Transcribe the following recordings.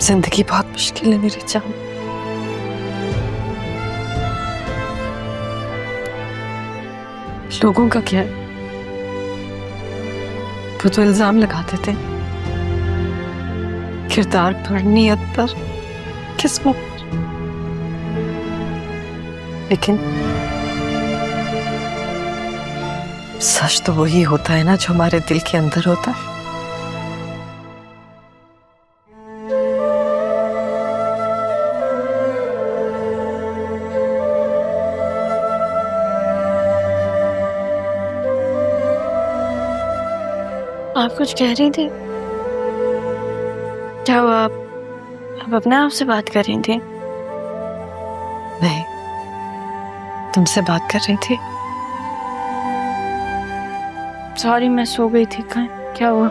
जिंदगी बहुत मुश्किल है मेरी जान। लोगों का क्या है, वो तो इल्जाम लगाते थे किरदार पर, नीयत पर, किस्मत पर, लेकिन सच तो वही होता है ना जो हमारे दिल के अंदर होता है। आप कुछ कह रही थी? क्या हुआ? आप अपने आप से बात कर रही थी? नहीं, तुमसे बात कर रही थी। सॉरी, मैं सो गई थी। क्या हुआ?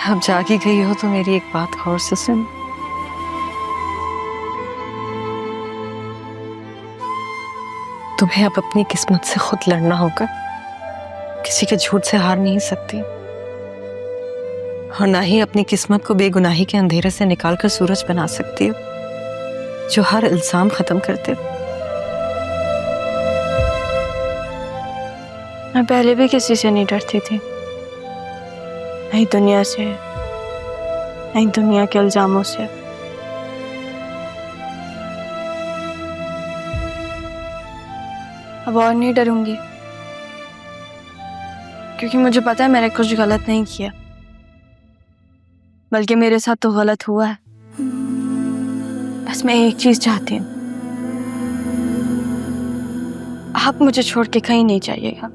अब जागी गई हो तो मेरी एक बात गौर से सुन। तुम्हें अब अपनी किस्मत से खुद लड़ना होगा। किसी के झूठ से हार नहीं सकती, और ना ही अपनी किस्मत को बेगुनाही के अंधेरे से निकालकर सूरज बना सकती हो जो हर इल्जाम खत्म कर दे। मैं पहले भी किसी से नहीं डरती थी, नहीं दुनिया से, नहीं दुनिया के इल्जामों से। अब और नहीं डरूंगी, क्योंकि मुझे पता है मैंने कुछ गलत नहीं किया, बल्कि मेरे साथ तो गलत हुआ है। बस मैं एक चीज चाहती हूँ, आप मुझे छोड़ के कहीं नहीं जाइएगा,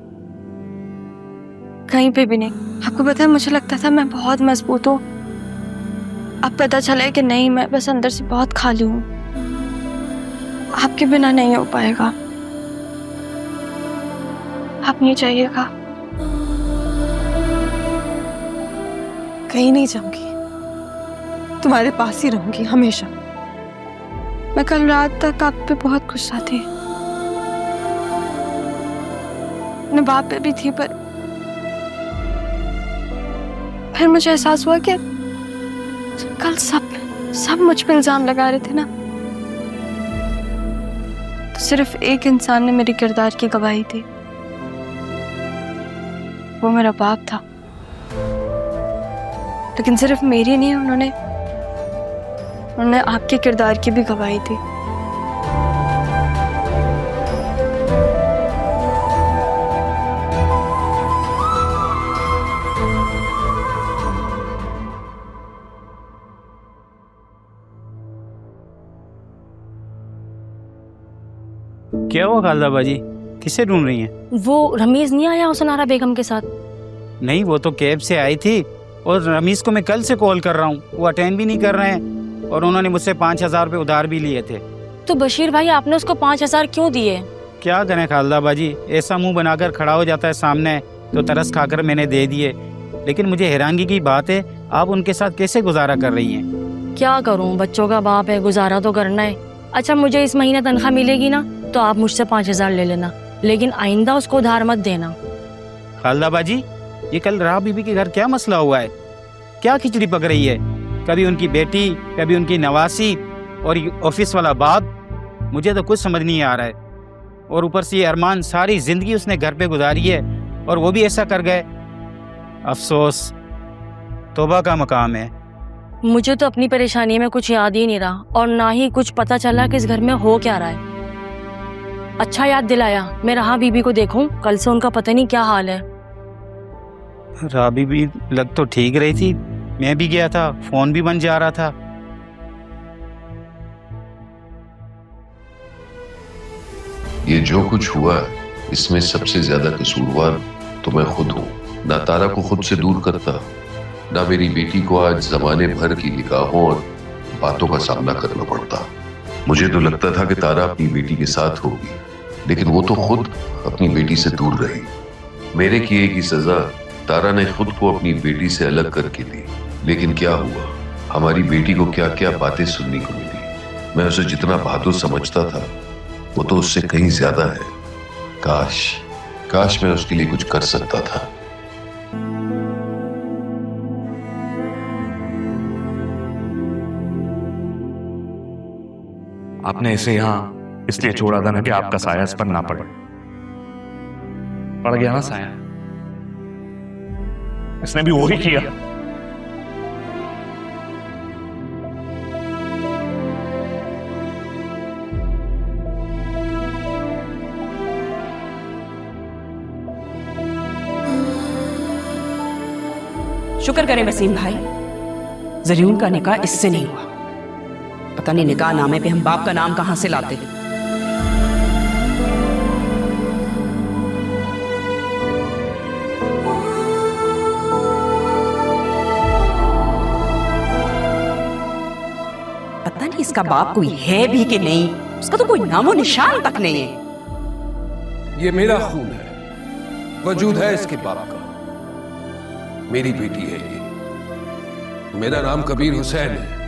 कहीं पे भी नहीं। आपको पता है, मुझे लगता था मैं बहुत मजबूत हूँ, अब पता चला है कि नहीं, मैं बस अंदर से बहुत खाली हूँ। आपके बिना नहीं हो पाएगा, आप नहीं चाहिएगा। कहीं नहीं जाऊंगी, तुम्हारे पास ही रहूंगी हमेशा। मैं कल रात तक आप पे बहुत गुस्सा थी, अपने बाप पे भी थी, पर फिर मुझे एहसास हुआ कि कल सब मुझ पे इल्जाम लगा रहे थे ना, तो सिर्फ एक इंसान ने मेरे किरदार की गवाही दी, वो मेरा बाप था। लेकिन सिर्फ मेरी नहीं, उन्होंने आपके किरदार की भी गवाही दी। क्या हुआ खालदा बाजी, किसे ढूंढ रही हैं? वो रमीज नहीं आया सुनारा बेगम के साथ? नहीं, वो तो कैब से आई थी, और रमीज को मैं कल से कॉल कर रहा हूँ, वो अटेंड भी नहीं कर रहे हैं, और उन्होंने मुझसे 5,000 रुपये उधार भी लिए थे। तो बशीर भाई, आपने उसको 5,000 क्यों दिए? क्या करें खालदा बाजी, ऐसा मुंह बनाकर खड़ा हो जाता है सामने, तो तरस खाकर मैंने दे दिए। लेकिन मुझे हैरानगी की बात है, आप उनके साथ कैसे गुजारा कर रही हैं? क्या करूँ, बच्चों का बाप है, गुजारा तो करना है। अच्छा, मुझे इस महीने तनख्वाह मिलेगी ना, तो आप मुझसे 5,000 ले लेना, लेकिन आइंदा उसको उधार मत देना। खालदा बाजी, ये कल राह बीबी के घर क्या मसला हुआ है? क्या खिचड़ी पक रही है? कभी उनकी बेटी, कभी उनकी नवासी, और ऑफिस वाला बाप, मुझे तो कुछ समझ नहीं आ रहा है। और ऊपर से ये अरमान, सारी जिंदगी उसने घर पे गुजारी है, और वो भी ऐसा कर गए। अफसोस, तौबा का मकाम है। मुझे तो अपनी परेशानी में कुछ याद ही नहीं रहा, और ना ही कुछ पता चला कि इस घर में हो क्या रहा है। अच्छा याद दिलाया, मैं राह बीबी को देखूं, कल से उनका पता नहीं क्या हाल है। राबी भी लग तो ठीक रही थी, मैं भी गया था, फोन भी बंद जा रहा था। ये जो कुछ हुआ इसमें सबसे ज्यादा कसूरवार तो मैं खुद हूँ। ना तारा को खुद से दूर करता, ना मेरी बेटी को आज जमाने भर की निगाहों और बातों का सामना करना पड़ता। मुझे तो लगता था कि तारा अपनी बेटी के साथ होगी, लेकिन वो तो खुद अपनी बेटी से दूर रही। मेरे किए की सजा तारा ने खुद को अपनी बेटी से अलग करके दी। लेकिन क्या हुआ, हमारी बेटी को क्या क्या बातें सुनने को मिली। मैं उसे जितना बहादुर समझता था, वो तो उससे कहीं ज्यादा है। काश काश मैं उसके लिए कुछ कर सकता था। आपने इसे यहाँ इसलिए छोड़ा था ना कि आपका साया इस पर ना पड़े। पड़ गया ना साया, इसने भी वही किया। शुक्र करें वसीम भाई, जरीन का निकाह इससे नहीं हुआ। पता नहीं निकाह नामे पे हम बाप का नाम कहां से लाते। पता नहीं इसका बाप कोई है भी कि नहीं, उसका तो कोई नामो निशान तक नहीं है। ये मेरा खून है, वजूद है इसके बाप का। मेरी बेटी है ये, मेरा नाम कबीर हुसैन है।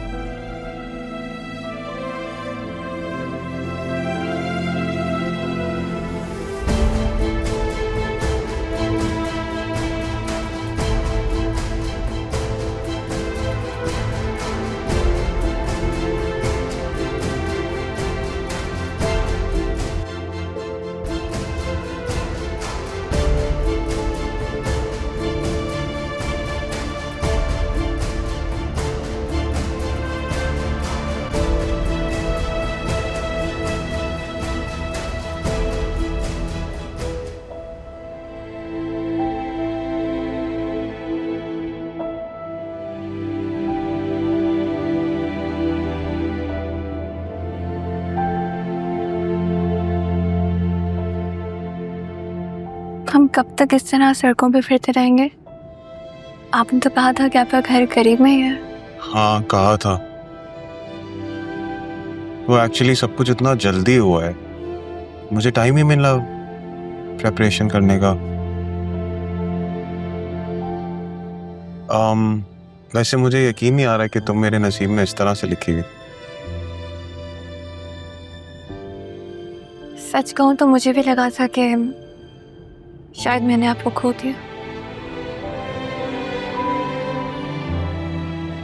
हम कब तक इस तरह सड़कों पे फिरते रहेंगे? आपने तो कहा था कि आपका घर करीब में ही है। हाँ कहा था, वो एक्चुअली सब कुछ इतना जल्दी हुआ है, मुझे टाइम ही मिला प्रेपरेशन करने का। वैसे मुझे यकीन नहीं आ रहा है कि तुम मेरे नसीब में इस तरह से लिखी हुई। सच कहूं तो मुझे भी लगा था कि शायद मैंने आपको खो दिया।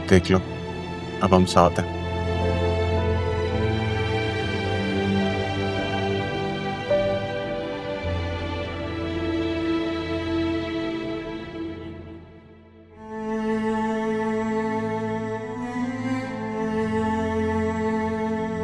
देख लो, अब हम साथ हैं।